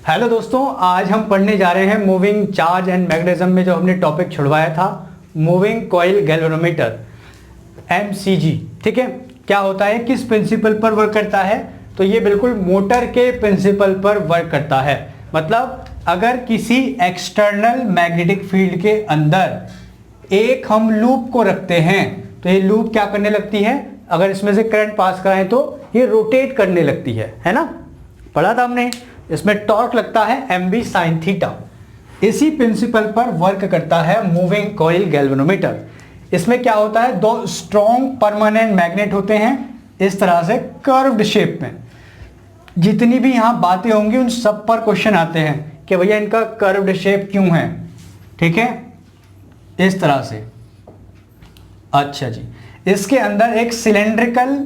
Hello दोस्तों, आज हम पढ़ने जा रहे हैं मूविंग चार्ज एंड मैग्नेटिज्म में जो हमने टॉपिक छुड़वाया था, मूविंग कॉइल गैल्वेनोमीटर MCG। ठीक है, क्या होता है, किस प्रिंसिपल पर वर्क करता है? तो ये बिल्कुल मोटर के प्रिंसिपल पर वर्क करता है। मतलब अगर किसी एक्सटर्नल मैग्नेटिक फील्ड के अंदर एक हम लूप को रखते हैं तो ये लूप क्या करने लगती है, अगर इसमें से करंट पास कराएं तो ये रोटेट करने लगती है ना। पढ़ा था हमने, इसमें टॉर्क लगता है mb sin थीटा। इसी प्रिंसिपल पर वर्क करता है मूविंग कॉइल गैल्वेनोमीटर। इसमें क्या होता है, दो स्ट्रॉन्ग परमानेंट मैग्नेट होते हैं इस तरह से कर्व्ड शेप में। जितनी भी यहां बातें होंगी उन सब पर क्वेश्चन आते हैं कि भैया इनका कर्व्ड शेप क्यों है। ठीक है, इस तरह से। अच्छा जी, इसके अंदर एक सिलेंड्रिकल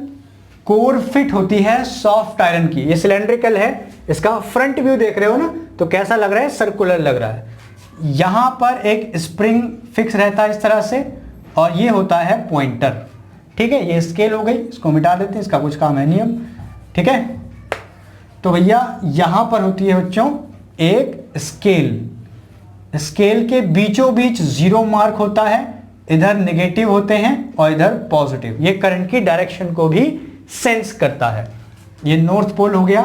कोर फिट होती है सॉफ्ट आयरन की। ये सिलेंड्रिकल है, इसका फ्रंट व्यू देख रहे हो ना, तो कैसा लग रहा है, सर्कुलर लग रहा है। यहां पर एक स्प्रिंग फिक्स रहता है इस तरह से, और ये होता है पॉइंटर। ठीक है, ये स्केल हो गई, इसको मिटा देते हैं, इसका कुछ काम है नहीं अब। ठीक है, तो भैया यहां पर होती है बच्चों एक स्केल। स्केल के बीचों बीच जीरो मार्क होता है, इधर नेगेटिव होते हैं और इधर पॉजिटिव। ये करंट की डायरेक्शन को भी सेंस करता है। ये नॉर्थ पोल हो गया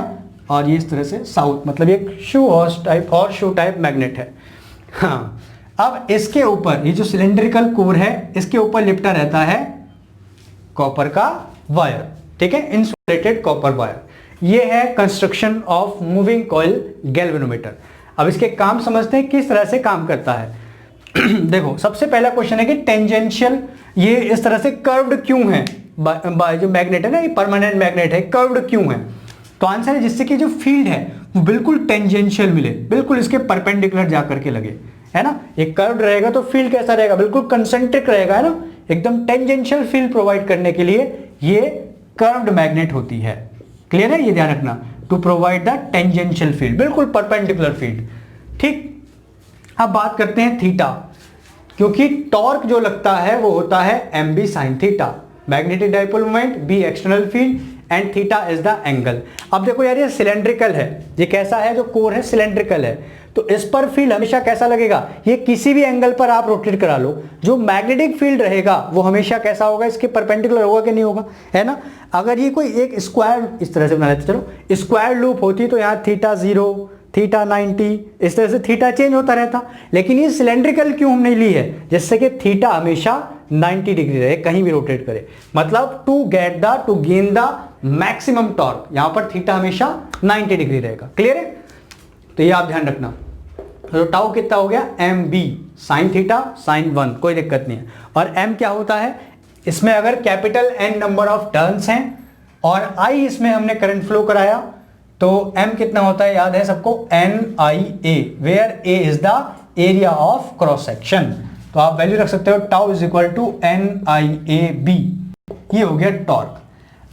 और ये इस तरह से साउथ, मतलब ये शू टाइप मैग्नेट है। हाँ, अब इसके ऊपर ये जो सिलेंड्रिकल कोर है, इसके ऊपर लिपटा रहता है कॉपर का वायर। ठीक है, इंसुलेटेड कॉपर वायर। ये है construction of moving coil galvanometer. अब इसके काम समझते हैं, किस तरह से काम करता है। देखो, सबसे पहला क्वेश्चन है कि टेंजेंशियल ये इस तरह से कर्व्ड क्यों है? जो मैग्नेट है ना, ये परमानेंट मैग्नेट है, कर्व्ड क्यों है? तो आंसर है जिससे कि जो फील्ड है वो बिल्कुल टेंजेंशियल मिले, बिल्कुल इसके परपेंडिकुलर जाकर के लगे, है ना। एक कर्व्ड रहेगा तो फील्ड कैसा रहेगा, बिल्कुल कंसेंट्रिक रहेगा, है ना, एकदम टेंजेंशियल फील्ड प्रोवाइड करने के लिए ये कर्व्ड मैग्नेट होती है। क्लियर है, ये ध्यान रखना, to provide the tangential field, बिल्कुल परपेंडिकुलर फील्ड। ठीक, अब बात करते हैं थीटा, क्योंकि टॉर्क जो लगता है वो होता है mb sin theta. Magnetic dipole moment, b external field and theta is the angle. अब देखो यार, ये सिलेंड्रिकल है, ये कैसा है, जो कोर है सिलेंड्रिकल है, तो इस पर फील्ड हमेशा कैसा लगेगा, ये किसी भी एंगल पर आप रोटेट करा लो, जो मैग्नेटिक फील्ड रहेगा वो हमेशा कैसा होगा, इसके परपेंडिकुलर होगा कि नहीं होगा, है ना। अगर ये कोई एक स्क्वायर इस तरह से बना लेते, चलो स्क्वायर लूप होती तो यहाँ थीटा 0, थीटा 90, इस तरह से थीटा चेंज होता रहता। लेकिन ये सिलेंड्रिकल क्यों हमने ली है, जिससे कि थीटा हमेशा 90 डिग्री रहे, कहीं भी रोटेट करे। मतलब to gain the maximum torque, यहां पर थीटा हमेशा 90 डिग्री रहेगा। क्लियर है, तो ये आप ध्यान रखना। तो टाउ कितना हो गया, mb sin थीटा sin 1, कोई दिक्कत नहीं है। और m क्या होता है, इसमें अगर capital N number of turns हैं और I इसमें हमने करंट फ्लो कराया तो m कितना होता है, याद है सबको, NIA, where A is the area of cross section. तो आप वैल्यू रख सकते हो, tau is equal to NIAB। ये हो गया टॉर्क।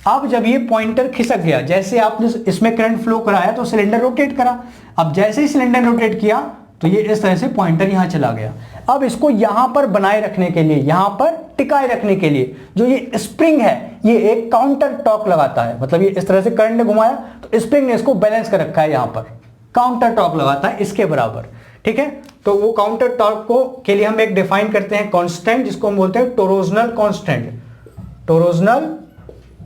अब जब ये पॉइंटर खिसक गया, जैसे आपने इसमें करंट फ्लो कराया तो सिलेंडर रोटेट करा। अब जैसे ही सिलेंडर रोटेट किया तो ये इस तरह से पॉइंटर यहां चला गया। अब इसको यहां पर बनाए रखने के लिए, यहां पर टिकाए रखने के लिए जो ये स्प्रिंग है, ये एक काउंटर टॉर्क लगाता है। मतलब ये इस तरह से करंट ने घुमाया तो स्प्रिंग ने इसको बैलेंस कर रखा है, यहां पर काउंटर टॉर्क लगाता है इसके बराबर। ठीक है, तो वो काउंटर टॉर्क को के लिए हम एक डिफाइन करते हैं कांस्टेंट, जिसको हम बोलते हैं टोरोजनल कांस्टेंट। टोरोजनल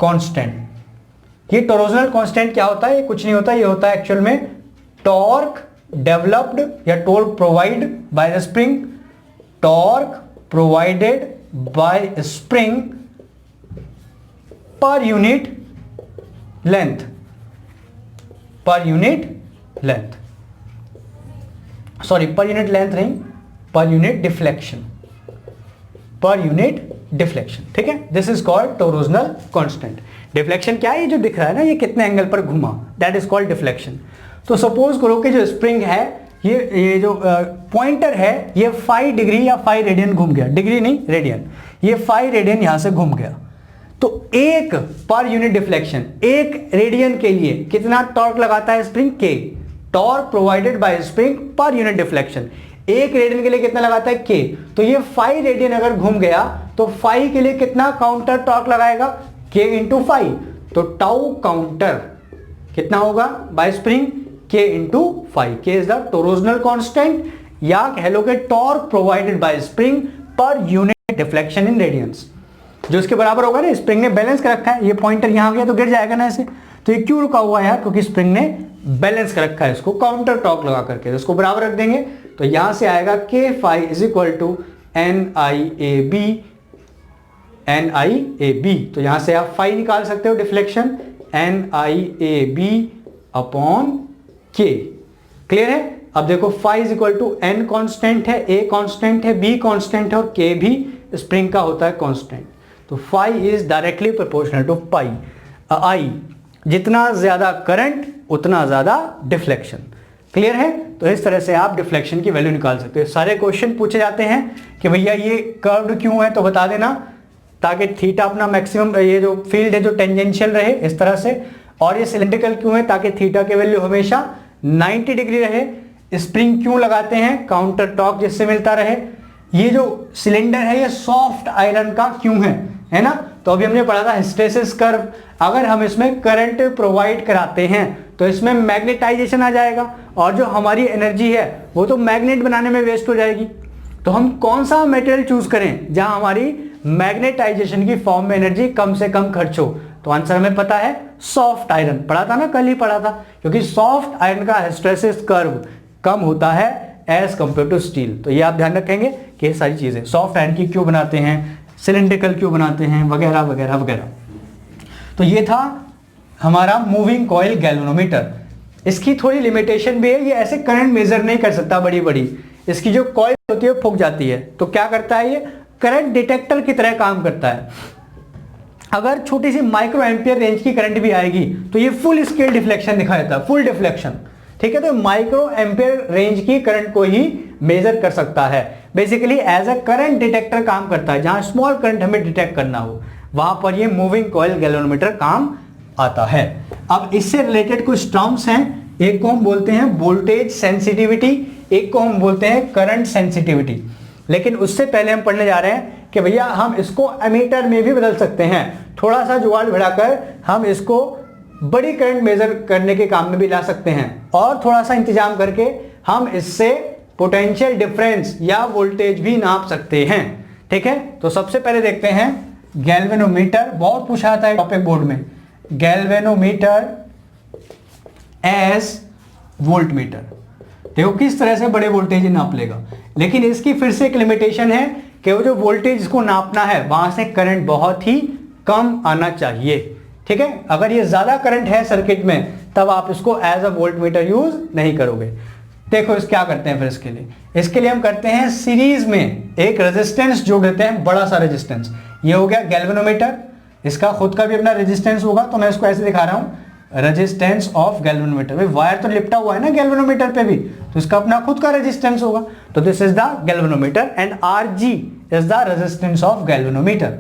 कांस्टेंट, ये टोरोजनल कांस्टेंट क्या होता है, ये कुछ नहीं होता, ये होता है एक्चुअल में टॉर्क डेवलप्ड या torque provide by the spring, torque provided by spring per unit length, per unit length, sorry per unit length नहीं, पर यूनिट डिफ्लेक्शन, पर यूनिट डिफ्लेक्शन। ठीक है, this is called torsional constant. Deflection क्या है, ये जो दिख रहा है ना, ये कितने एंगल पर घुमा, दैट इज कॉल्ड डिफ्लेक्शन। तो सपोज करो कि जो स्प्रिंग है, ये जो पॉइंटर है, ये 5 डिग्री या 5 रेडियन घूम गया, डिग्री नहीं रेडियन, ये 5 रेडियन यहां से घूम गया। तो एक पर यूनिट डिफ्लेक्शन, एक रेडियन के लिए कितना टॉर्क लगाता है spring, K, torque provided by spring per unit deflection. एक रेडियन के लिए कितना लगाता है, K। तो ये 5 रेडियन अगर घूम गया तो 5 के लिए कितना काउंटर टॉर्क लगाएगा, K इंटू 5। तो टाउ काउंटर कितना होगा by spring, K into phi. K is the torsional constant, या कह लो कि torque provided by spring per unit deflection in radians, जो इसके बराबर होगा ना। स्प्रिंग ने बैलेंस कर रखा है, ये पॉइंटर यहां गया तो गिर जाएगा ना ऐसे, तो ये क्यों रुका हुआ है यार, क्योंकि स्प्रिंग ने बैलेंस कर रखा है इसको काउंटर टॉर्क लगा करके। तो इसको बराबर रख देंगे तो यहां से आएगा K phi is equal to NIAB। तो यहां से आप फाई निकाल सकते हो deflection, NIAB upon K। Clear है। अब देखो phi is equal to N constant है, A कॉन्स्टेंट है, B कॉन्स्टेंट है और K भी स्प्रिंग का होता है कॉन्स्टेंट। तो phi is directly proportional to pi I. जितना ज्यादा करंट उतना ज्यादा डिफ्लेक्शन। क्लियर है। तो इस तरह से आप डिफ्लेक्शन की वैल्यू निकाल सकते हो। सारे क्वेश्चन पूछे जाते हैं कि भैया ये कर्व्ड क्यों है, तो बता देना, ताकि थीटा अपना मैक्सिमम, ये जो फील्ड है जो टेंजेंशियल रहे इस तरह से, और ये सिलेंड्रिकल क्यों है, ताकि थीटा की वैल्यू हमेशा 90 डिग्री रहे। स्प्रिंग क्यों लगाते हैं, काउंटर टॉर्क जिससे मिलता रहे। ये जो सिलेंडर है ये सॉफ्ट आयरन का क्यों है ना। तो अभी हमने पढ़ा था हिस्टेरेसिस कर्व, अगर हम इसमें करंट प्रोवाइड कराते हैं तो इसमें मैग्नेटाइजेशन आ जाएगा, और जो हमारी एनर्जी है वो तो मैग्नेट बनाने में वेस्ट हो जाएगी। तो हम कौन सा मटेरियल चूज करें जहां हमारी मैग्नेटाइजेशन की फॉर्म में एनर्जी कम से कम खर्च हो। तो आंसर हमें पता है सॉफ्ट आयरन, पढ़ा था ना, कल ही पढ़ा था, क्योंकि सॉफ्ट आयरन का हिस्टेरेसिस कर्व कम होता है एज कंपेयर टू स्टील। तो ये आप ध्यान रखेंगे कि ये सारी चीजें सॉफ्ट आयरन की क्यों बनाते हैं, सिलेंड्रिकल क्यों बनाते हैं, वगैरह वगैरह वगैरह। तो ये था हमारा मूविंग कॉइल गैल्वेनोमीटर। इसकी थोड़ी लिमिटेशन भी है, ये ऐसे करंट मेजर नहीं कर सकता बड़ी बड़ी, इसकी जो कॉइल होती है फूक जाती है। तो क्या करता है, ये करंट डिटेक्टर की तरह काम करता है। अगर छोटी सी माइक्रो एम्पियर रेंज की करंट भी आएगी तो ये फुल स्केल डिफ्लेक्शन दिखा देता है, फुल डिफ्लेक्शन। ठीक है। तो माइक्रो एम्पियर रेंज की करंट को ही मेजर कर सकता है। Basically as a current detector काम करता है, जहां स्मॉल करंट हमें डिटेक्ट करना हो वहां पर ये मूविंग कॉइल गैल्वेनोमीटर काम आता है। अब इससे रिलेटेड कुछ टर्म्स हैं, एक को हम बोलते हैं वोल्टेज सेंसिटिविटी, एक को हम बोलते हैं करंट सेंसिटिविटी। लेकिन उससे पहले हम पढ़ने जा रहे हैं कि भैया हम इसको एमीटर में भी बदल सकते हैं। थोड़ा सा जुगाड़ बढ़ाकर हम इसको बड़ी करंट मेजर करने के काम में भी ला सकते हैं, और थोड़ा सा इंतजाम करके हम इससे पोटेंशियल डिफरेंस या वोल्टेज भी नाप सकते हैं। ठीक है। तो सबसे पहले देखते हैं गैल्वेनोमीटर, बहुत पूछा था टॉपिक बोर्ड में, गैल्वेनोमीटर एज वोल्टमीटर। देखो किस तरह से बड़े वोल्टेज नाप लेगा, लेकिन इसकी फिर से एक लिमिटेशन है कि वो जो वोल्टेज इसको नापना है वहां से करंट बहुत ही कम आना चाहिए। ठीक है। अगर ये ज्यादा करंट है सर्किट में तब आप इसको एज अ वोल्टमीटर यूज नहीं करोगे। देखो इस क्या करते हैं फिर इसके लिए हम करते हैं सीरीज में एक रेजिस्टेंस जोड़ देते हैं, बड़ा सा रेजिस्टेंस। ये हो गया गैल्वेनोमीटर, इसका खुद का भी अपना रेजिस्टेंस होगा, तो मैं इसको ऐसे दिखा रहा हूं, रेजिस्टेंस ऑफ गैल्वेनोमीटर। भाई वायर तो लिपटा हुआ है ना गैल्वेनोमीटर पे भी, तो इसका अपना खुद का रेजिस्टेंस होगा। तो this is the galvanometer and Rg is the resistance of galvanometer.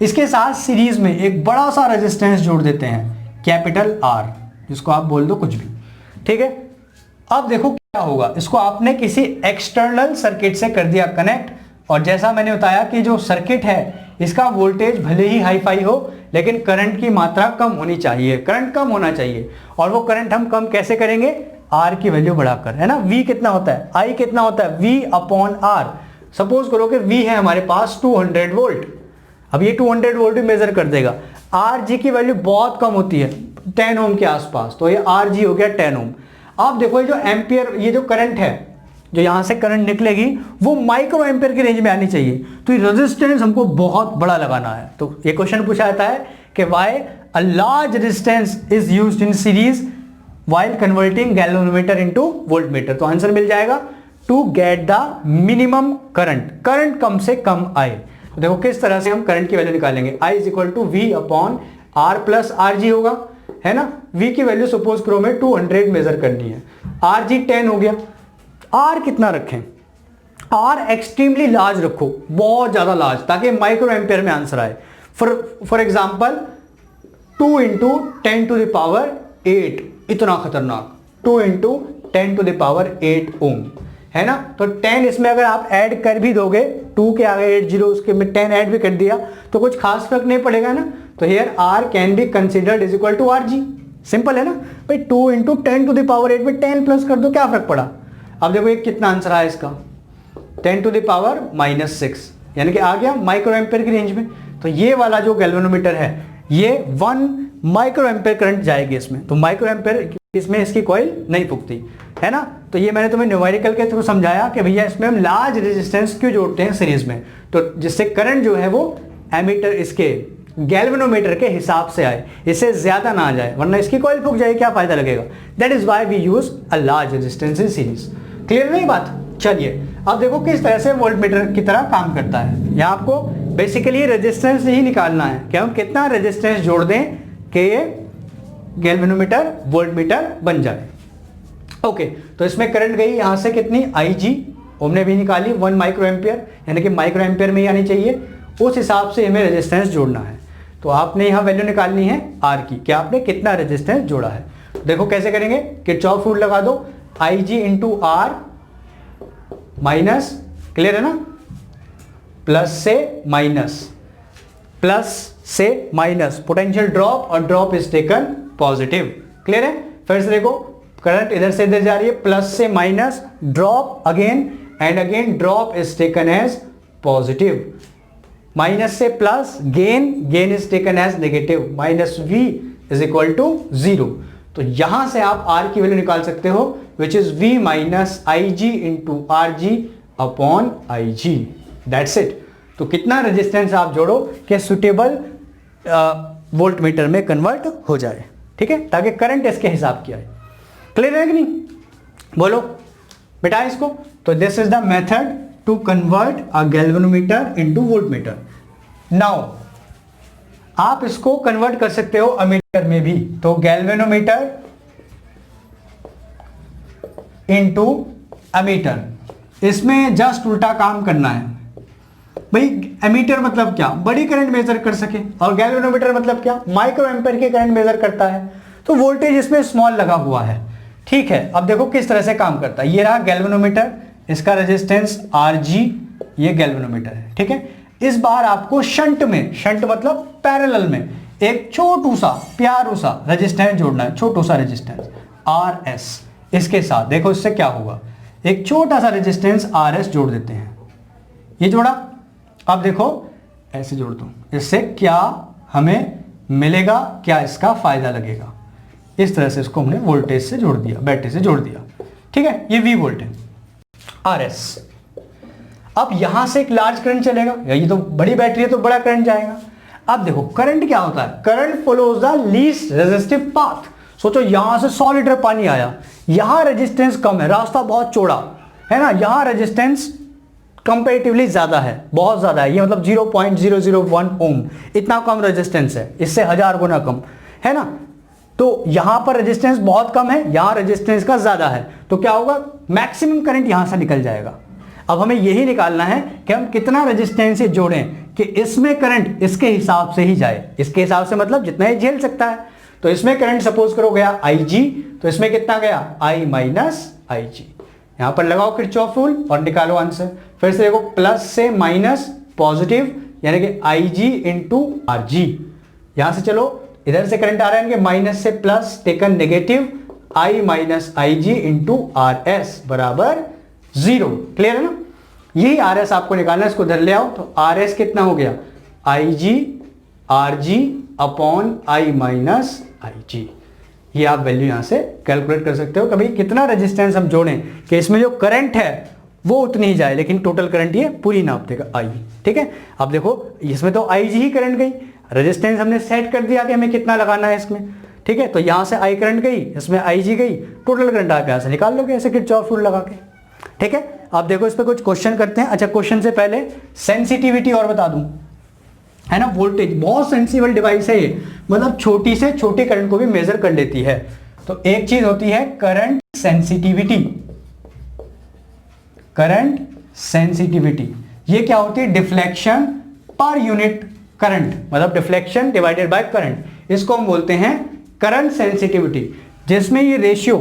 इसके साथ सीरीज में एक बड़ा सा रेजिस्टेंस जोड़ देते हैं, कैपिटल R, जिसको आप बोल दो कुछ भी। ठीक है। अब देखो क्या होगा, इसको आपने किसी एक्सटर्नल सर्किट से कर दिया कनेक्ट, और जैसा मैंने बताया कि जो सर्किट है इसका वोल्टेज भले ही हाई फाई हो लेकिन करंट की मात्रा कम होनी चाहिए, करंट कम होना चाहिए। और वो करंट हम कम कैसे करेंगे, R की वैल्यू बढ़ाकर, है ना। V कितना होता है, I कितना होता है, V अपॉन R। सपोज करो कि V है हमारे पास 200 वोल्ट, अब ये 200 वोल्ट भी मेजर कर देगा। Rg की वैल्यू बहुत कम होती है, 10 ओम के आसपास, तो ये Rg हो गया 10 ओम। अब देखो ये जो एम्पियर, ये जो करंट है, जो यहां से करंट निकलेगी वो माइक्रो एम्पियर की रेंज में आनी चाहिए। तो ये रेजिस्टेंस हमको बहुत बड़ा लगाना है। तो ये क्वेश्चन पूछा जाता है कि why a large resistance is used in series while converting galvanometer into voltmeter. तो आंसर मिल जाएगा to get the minimum current, current कम से कम आए। तो देखो किस तरह से हम करंट की वैल्यू निकालेंगे, I is equal to V upon R plus R G होगा, है ना। V की वैल्यू सपोज करो में 200 मेजर करनी है, Rg 10 हो गया। R कितना रखें, R एक्सट्रीमली लार्ज रखो, बहुत ज्यादा लार्ज, ताकि माइक्रो एम्पियर में आंसर आए। For example 2 into 10 to the power 8, इतना खतरनाक, 2 into 10 to the power 8 ohm, है ना। तो 10 इसमें अगर आप ऐड कर भी दोगे, 2 के आगे 80 उसके में 10 ऐड भी कर दिया तो कुछ खास फर्क नहीं पड़ेगा ना। तो here R can be considered is equal to Rg, simple है ना भाई, 2 इंटू 10⁸ में 10 प्लस कर दो, क्या फर्क पड़ा। अब देखो ये कितना आंसर आया इसका, 10⁻⁻6, यानी कि आ गया माइक्रो एम्पेयर की रेंज में। तो ये वाला जो गैल्वेनोमीटर है ये 1 माइक्रो एम्पेयर करंट जाएगी इसमें, तो माइक्रो एम्पेयर इसमें इसकी कॉइल नहीं फूकती है ना। तो ये मैंने तुम्हें न्यूमेरिकल के थ्रू समझाया कि भैया इसमें हम लार्ज रेजिस्टेंस क्यों जोड़ते हैं सीरीज में, तो जिससे करंट जो है वो एमीटर इसके गैल्वेनोमीटर के हिसाब से आए, इससे ज्यादा ना आ जाए, वरना इसकी कॉइल फूक जाए, क्या फायदा लगेगा। That is why we use a large resistance in series. Clear नहीं बात। चलिए अब देखो किस तरह से वोल्टमीटर की तरह काम करता है। यहाँ आपको बेसिकली रेजिस्टेंस ही निकालना है कि हम कितना रेजिस्टेंस जोड़ दें कि ये गैल्वेनोमीटर वोल्टमीटर बन जाए। ओके, तो इसमें करंट गई यहां से कितनी, IG, हमने भी निकाली 1 माइक्रो एम्पियर, यानी कि माइक्रो एम्पियर में ही आनी चाहिए, उस हिसाब से हमें रेजिस्टेंस जोड़ना है। तो आपने यहां वैल्यू निकालनी है R की, कि आपने कितना रेजिस्टेंस जोड़ा है। देखो कैसे करेंगे, किरचॉफ रूल लगा दो, IG into R minus, clear है ना, प्लस से माइनस, पोटेंशियल ड्रॉप और drop is taken positive. Clear है। फिर से देखो करंट इधर से इधर जा रही है, प्लस से minus, drop again and again drop is taken as positive, minus से plus, gain is taken as negative, minus V is equal to 0। तो यहां से आप R की वैल्यू निकाल सकते हो, which is V minus IG into RG upon IG, that's it. तो कितना रेजिस्टेंस आप जोड़ो कि सुटेबल वोल्टमीटर में कन्वर्ट हो जाए, ठीक है, ताकि करंट इसके हिसाब की आए। क्लियर है कि नहीं, बोलो बेटा इसको। तो this is the method to convert a galvanometer into voltmeter. Now आप इसको कन्वर्ट कर सकते हो अमीटर में भी, तो गैल्वेनोमीटर इनटू अमीटर, इसमें जस्ट उल्टा काम करना है भाई। एमीटर मतलब क्या, बड़ी करंट मेजर कर सके, और गैल्वेनोमीटर मतलब क्या, माइक्रो एम्पेयर के करंट मेजर करता है, तो वोल्टेज इसमें स्मॉल लगा हुआ है। ठीक है, अब देखो किस तरह से काम करता है। ये रहा गैल्वेनोमीटर, इसका रेजिस्टेंस RG, ये गैल्वेनोमीटर है, ठीक है। इस बार आपको शंट में, शंट मतलब पैरेलल में, एक छोटू सा प्यारू सा रेजिस्टेंस जोड़ना है, छोटू सा रेजिस्टेंस RS। इसके साथ देखो इससे क्या होगा, एक छोटा सा रेजिस्टेंस RS जोड़ देते हैं, ये जोड़ा। अब देखो ऐसे जोड़ दो, इससे क्या हमें मिलेगा, क्या इसका फायदा लगेगा। इस तरह से इसको हमने वोल्टेज से जोड़ दिया, बैटरी से जोड़ दिया, ठीक है। ये V वोल्ट है, RS। अब यहां से एक लार्ज करंट चलेगा, ये तो बड़ी बैटरी है तो बड़ा करंट जाएगा। अब देखो करंट क्या होता है, current follows the least resistive path. सोचो यहां से 100 लीटर पानी आया, यहां रेजिस्टेंस कम है, रास्ता बहुत चौड़ा है ना, यहां रेजिस्टेंस कंपैरेटिवली ज्यादा है, बहुत ज्यादा है, ये मतलब 0.001 ओम, इतना कम रेजिस्टेंस है, इससे 1000 गुना कम है ना। तो यहां पर रेजिस्टेंस बहुत कम है, यहां रेजिस्टेंस का ज्यादा है, तो क्या होगा, मैक्सिमम करंट यहां से निकल जाएगा। अब हमें यही निकालना है कि हम कितना रेजिस्टेंस से जोड़ें कि इसमें करंट इसके हिसाब से ही जाए, इसके हिसाब से मतलब जितना ही झेल सकता है। तो इसमें करंट सपोज करो गया IG, तो इसमें कितना गया I माइनस IG। यहां पर लगाओ किरचॉफ रूल और निकालो आंसर। फिर से देखो प्लस से माइनस पॉजिटिव, यानी कि IG इंटू RG। यहां से चलो इधर से करंट आ रहा है कि माइनस से plus taken negative, I minus IG into RS बराबर 0। क्लियर है ना, यही RS आपको निकालना है, इसको इधर ले आओ। तो RS कितना हो गया, IG RG upon I minus IG। ये आप वैल्यू यहां से कैलकुलेट कर सकते हो, कभी कितना रेजिस्टेंस हम जोड़ें कि इसमें जो करंट है वो उतनी ही जाए, लेकिन टोटल करंट ये पूरी नाप देगा I, ठीक है। अब देखो इसमें तो IG ही करंट गई, रेजिस्टेंस हमने सेट कर दिया कि हमें कितना लगाना है इसमें, ठीक है। तो यहां से I करंट गई, इसमें IG गई, टोटल करंट आप यहां से निकाल लोगे ऐसे किरचॉफ रूल लगा के, ठीक है। आप देखो इस पे कुछ क्वेश्चन करते हैं। अच्छा, क्वेश्चन से पहले सेंसिटिविटी और बता दूं, है ना, वोल्टेज बहुत सेंसिबल डिवाइस है ये, मतलब छोटी से छोटी करंट को भी मेजर कर लेती है। तो एक चीज होती है करंट सेंसिटिविटी, करंट सेंसिटिविटी, ये क्या होती है, डिफ्लेक्शन पर यूनिट करंट, मतलब डिफ्लेक्शन डिवाइडेड बाय करंट, इसको हम बोलते हैं करंट सेंसिटिविटी। जिसमें ये रेशियो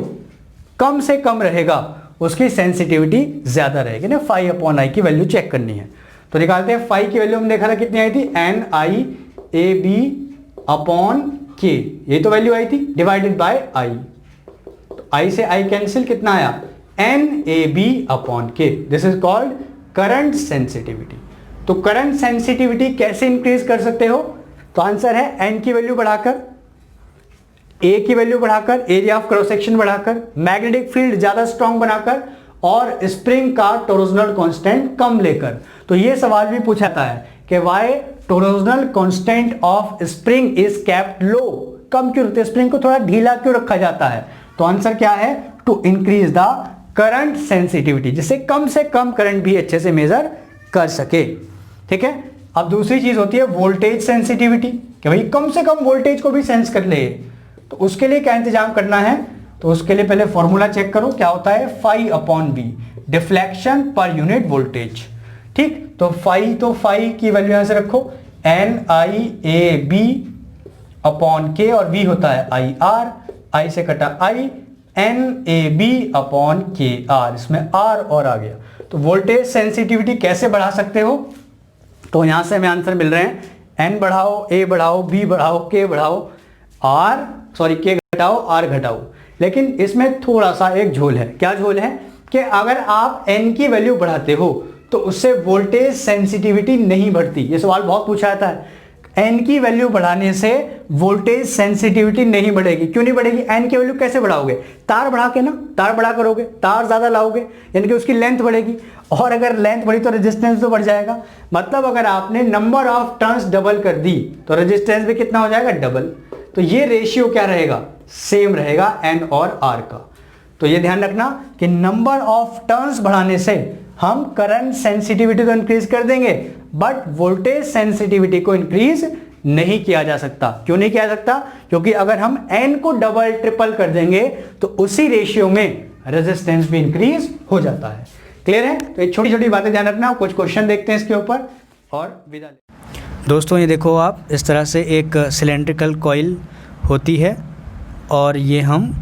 कम से कम रहेगा उसकी सेंसिटिविटी ज्यादा रहेगी ना। फाई अपॉन आई की वैल्यू चेक करनी है, तो निकालते हैं। फाई की वैल्यू हमने देखा था कितनी आई थी, NI AB अपॉन के, ये तो वैल्यू आई थी, डिवाइडेड बाय आई, तो आई से आई कैंसिल, कितना आया NAB अपॉन के। This is called current sensitivity. तो करंट सेंसिटिविटी कैसे इंक्रीज कर सकते हो? तो आंसर है N की वैल्यू बढ़ाकर, A की वैल्यू बढ़ाकर, एरिया ऑफ क्रॉस सेक्शन बढ़ाकर, मैग्नेटिक फील्ड ज्यादा स्ट्रांग बनाकर, और स्प्रिंग का टोरोजनल कांस्टेंट कम लेकर। तो ये सवाल भी पूछा जाता है कि why torsional constant of spring is kept low, कम क्यों रखते हैं, स्प्रिंग को थोड़ा ढीला क्यों रखा जाता है? तो आंसर क्या है? To increase the current sensitivity, जिससे कम से कम करंट भी अच्छे से मेजर कर सके। ठीक है, अब दूसरी चीज होती है वोल्टेज सेंसिटिविटी, कि भाई कम से कम वोल्टेज को भी सेंस कर ले। तो उसके लिए क्या इंतजाम करना है? तो उसके लिए पहले फॉर्मूला चेक करो, क्या होता है फाई अपॉन बी, डिफ्लेक्शन पर यूनिट वोल्टेज। ठीक, तो फाई की वैल्यू यहां से रखो, NIAB अपॉन के, और V होता है IR, I से कटा I, NAB अपॉन KR, इसमें R और आ गया। तो वोल्टेज सेंसिटिविटी कैसे बढ़ा सकते हो? तो यहां से हमें आंसर मिल रहे हैं N बढ़ाओ, A बढ़ाओ, B बढ़ाओ, K बढ़ाओ, K घटाओ, R घटाओ। लेकिन इसमें थोड़ा सा एक झोल है। क्या झोल है? कि अगर आप N की वैल्यू बढ़ाते हो तो उससे वोल्टेज सेंसिटिविटी नहीं बढ़ती। ये सवाल बहुत पूछा जाता है, N की वैल्यू बढ़ाने से वोल्टेज सेंसिटिविटी नहीं बढ़ेगी। क्यों नहीं बढ़ेगी? N की वैल्यू कैसे बढ़ाओगे? तार बढ़ा के ना, तार बढ़ा करोगे, तार ज्यादा लाओगे, यानी कि उसकी लेंथ बढ़ेगी, और अगर लेंथ बढ़ी तो रेजिस्टेंस तो बढ़ जाएगा। मतलब अगर आपने नंबर ऑफ टर्न्स डबल कर दी तो रेजिस्टेंस भी कितना हो जाएगा? डबल। तो ये रेशियो क्या रहेगा? सेम रहेगा N और R का। तो ये ध्यान रखना कि नंबर ऑफ टर्न्स बढ़ाने से हम करंट सेंसिटिविटी को इंक्रीज कर देंगे, बट वोल्टेज सेंसिटिविटी को इंक्रीज नहीं किया जा सकता। क्यों नहीं किया जा सकता? क्योंकि अगर हम N को डबल ट्रिपल कर देंगे तो उसी रेशियो में रेजिस्टेंस भी इंक्रीज हो जाता है। क्लियर है? तो ये छोटी छोटी बातें ध्यान रखना। कुछ क्वेश्चन देखते हैं इसके ऊपर और विदा। दोस्तों ये देखो, आप इस तरह से एक सिलेंड्रिकल कॉइल होती है, और ये हम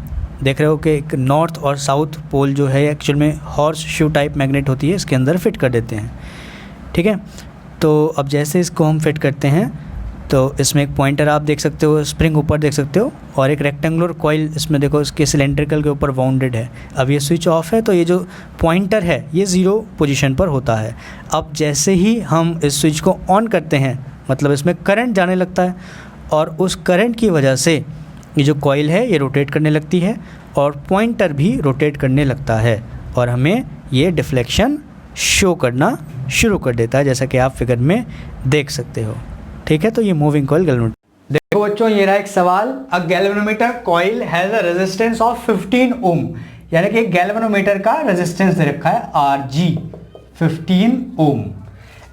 देख रहे हो कि एक नॉर्थ और साउथ पोल जो है एक्चुअल में हॉर्स शू टाइप मैग्नेट होती है, इसके अंदर फिट कर देते हैं। ठीक है, तो अब जैसे इसको हम फिट करते हैं तो इसमें एक पॉइंटर आप देख सकते हो, स्प्रिंग ऊपर देख सकते हो, और एक रेक्टेंगुलर कॉइल इसमें देखो इसके सिलेंड्रिकल के ऊपर वाउंडेड है। अब ये स्विच ऑफ है तो ये जो पॉइंटर है ये ज़ीरो पोजीशन पर होता है। अब जैसे ही हम इस स्विच को ऑन करते हैं, मतलब इसमें करंट जाने लगता है, और उस करंट की वजह से ये जो कॉइल है ये रोटेट करने लगती है, और पॉइंटर भी रोटेट करने लगता है, और हमें ये डिफ्लेक्शन शो करना शुरू कर देता है, जैसा कि आप फिगर में देख सकते हो। ठीक है, तो ये मूविंग कॉइल गैल्वेनोमीटर। देखो बच्चों, ये रहा एक सवाल, अ galvanometer coil has a resistance of 15 ओम, यानी कि गैल्वेनोमीटर का रेजिस्टेंस दे रखा है RG 15 ohm,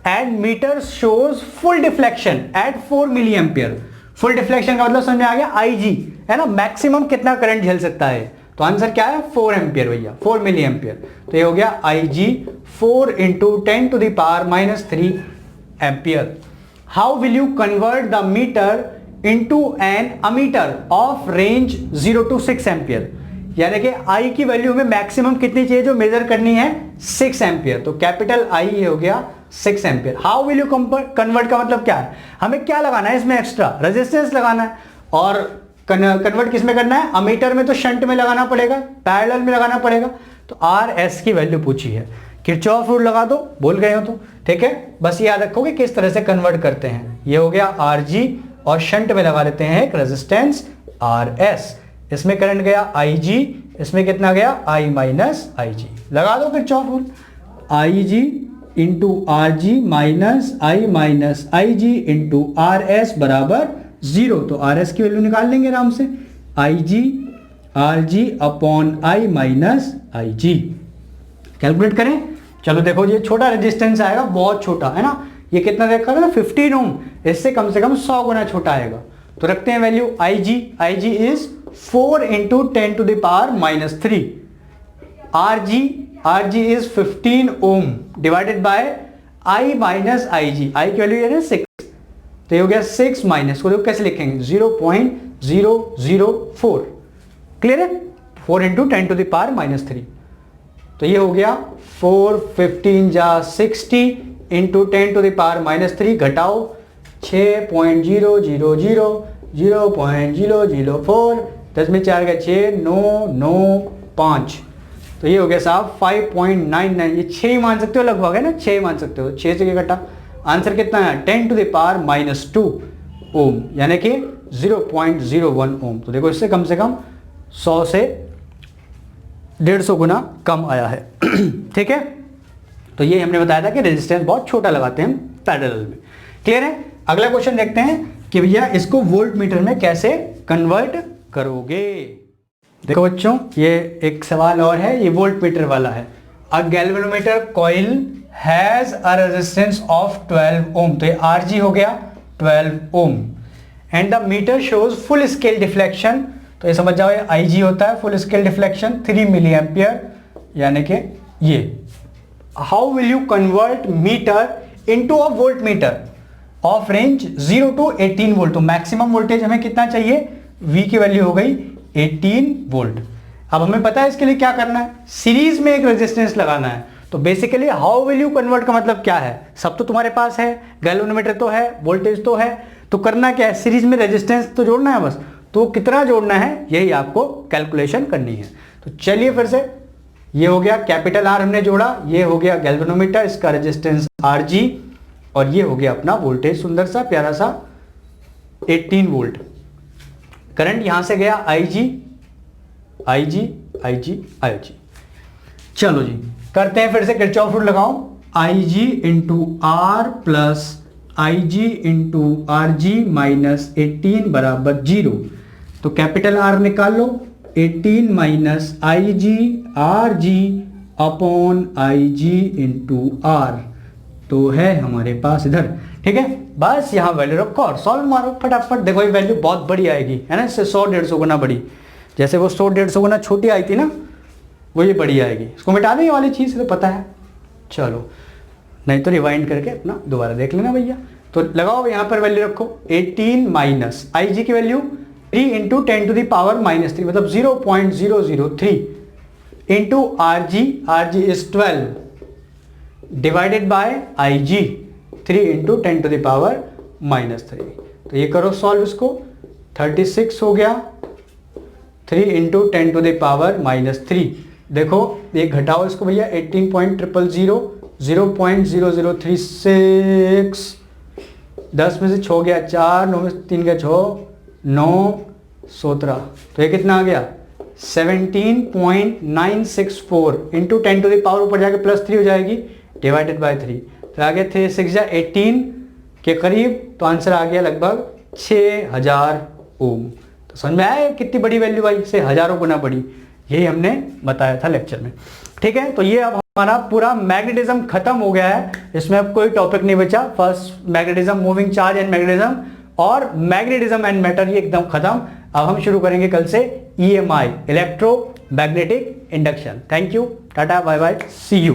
and meter shows full deflection at 4 milli ampere. Full deflection का मतलब समझ में आ गया, IG है ना, मैक्सिमम कितना करंट झेल सकता है। तो आंसर क्या है? 4 एम्पियर भैया, 4 मिली एम्पियर। तो ये हो गया IG 4 × 10⁻³ ampere. How will you convert the meter into an ammeter of range 0 to 6 ampere, यानी कि I की वैल्यू में मैक्सिमम कितनी चाहिए जो मेजर करनी है? 6 एम्पियर। तो कैपिटल I ये हो गया 6 ampere. How will you convert का मतलब क्या है? हमें क्या लगाना है इसमें? एक्स्ट्रा रेजिस्टेंस लगाना है। और कन्वर्ट किस में करना है? अमीटर में तो शंट में लगाना पड़ेगा, पैरेलल में लगाना पड़ेगा। तो RS की वैल्यू पूछी है, किरचॉफ रूल लगा दो, भूल गए हो तो। ठीक है, बस याद रखो कि किस तरह से कन्वर्ट करते हैं। ये हो गया RG, और शंट में लगा देते हैं एक रेजिस्टेंस RS। इसमें करंट गया IG, इसमें कितना गया? I minus IG। लगा दो Kirchhoff rule, IG into RG minus I minus IG into RS बराबर 0। तो RS की वैल्यू निकाल लेंगे आराम से, IG RG upon I minus IG। Calculate करें। चलो देखो, ये छोटा रेजिस्टेंस आएगा, बहुत छोटा है ना, ये कितना देखा था? 15 ओम, इससे कम से कम 100 गुना छोटा आएगा। तो रखते हैं value IG is 4 × 10⁻³ RG is 15 ohm divided by I minus IG। I की वैल्यू है 6, तो ये हो गया 6 माइनस को कैसे लिखेंगे? 0.004। क्लियर है? 4 × 10⁻³ तो ये हो गया 4 15 जा 60 × 10⁻³ घटाओ 6.000 0.004, 10 में 4 का 6, 9, 9, 5, तो ये हो गया साहब 5.99। ये 6 ही मान सकते हो लगभग, है ना, 6 ही मान सकते हो, 6 से क्या कटा, आंसर कितना है 10⁻⁻2 ओम, यानी कि 0.01 ओम। तो देखो इससे कम से कम 100 से 150 गुना कम आया है। ठीक है, तो ये हमने बताया था कि रेजिस्टेंस बहुत छोटा लगाते हैं पैरेलल में। क्लियर है। अगला क्वेश्चन देखते हैं कि भैया इसको वोल्ट मीटर में कैसे कन्वर्ट करोगे। देखो बच्चों, ये एक सवाल और है, ये वोल्ट मीटर वाला है। A galvanometer coil has a resistance of 12 ohm, तो ये आरजी हो गया 12 ohm, and the meter shows full scale deflection, तो ये समझ जाओ ये आईजी होता है, full scale deflection 3 milli ampere, यानी कि ये। How will you convert meter into a voltmeter of range 0 to 18 volt. तो मैक्सिमम वोल्टेज हमें कितना चाहिए, V की वैल्यू हो गई 18 वोल्ट। अब हमें पता है इसके लिए क्या करना है, सीरीज में एक रेजिस्टेंस लगाना है। तो basically how will you convert का मतलब क्या है, सब तो तुम्हारे पास है, गैल्वेनोमीटर तो है, वोल्टेज तो है, तो करना क्या है, सीरीज में रेजिस्टेंस तो जोड़ना है बस। तो कितना जोड़ना है यही आपको कैलकुलेशन करनी है। तो चलिए फिर से, ये हो गया कैपिटल आर हमने जोड़ा, ये हो गया गैल्वेनोमीटर, इसका रेजिस्टेंस आरजी, और ये हो गया अपना वोल्टेज, सुंदर सा प्यारा सा 18 वोल्ट। करंट यहां से गया आईजी आईजी आईजी आईजी। चलो जी करते हैं फिर से किरचॉफ रूल लगाओ, I G into R plus I G into R G minus 18 बराबर 0। तो कैपिटल आर निकाल लो, 18 minus I G R G upon I G into R, तो है हमारे पास इधर। ठीक है, बस यहाँ वैल्यू रखो और सॉल्व मारो फटाफट। देखो ये वैल्यू बहुत बड़ी आएगी, है ना, इससे 100-150 गुना बड़ी। जैसे वो 100-150 गुना छोटी आई थी ना, वो ये बड़ी आएगी। इसको मिटा दो, ये वाली चीज़ तो पता है। चलो नहीं तो रिवाइंड करके अपना दोबारा देख लेना भैया। तो लगाओ यहाँ पर वैल्यू रखो, 18 माइनस आई जी की वैल्यू 3 इंटू 10⁻³ मतलब 0.003 into R G is 12 divided by I G 3 into 10⁻⁻3। तो ये करो सॉल्व इसको, 36 हो गया, 3 इंटू 10⁻⁻3। देखो ये घटाओ इसको भैया, 18.000 0.0036, 10 में से 6 गया 4, 9 में से 3 गया 6, 9, 17, तो ये कितना आ गया 17.964 इंटू 10⁻, ऊपर जाके +3 हो जाएगी, डिवाइडेड बाय 3, तो आ गया 3 6 18 के करीब। तो आंसर आ गया लगभग 6000 ओम। तो समझ में आया कितनी बड़ी वैल्यू आई, से हजारों गुना बड़ी, यही हमने बताया था लेक्चर में। ठीक है, तो ये अब हमारा पूरा मैग्नेटिज्म खत्म हो गया है, इसमें अब कोई टॉपिक नहीं बचा। First magnetism, moving charge and magnetism, और मैग्नेटिज्म एंड मैटर ये एकदम खत्म। अब हम शुरू करेंगे कल से EMI, electro magnetic induction. Thank you, tata bye bye, see you.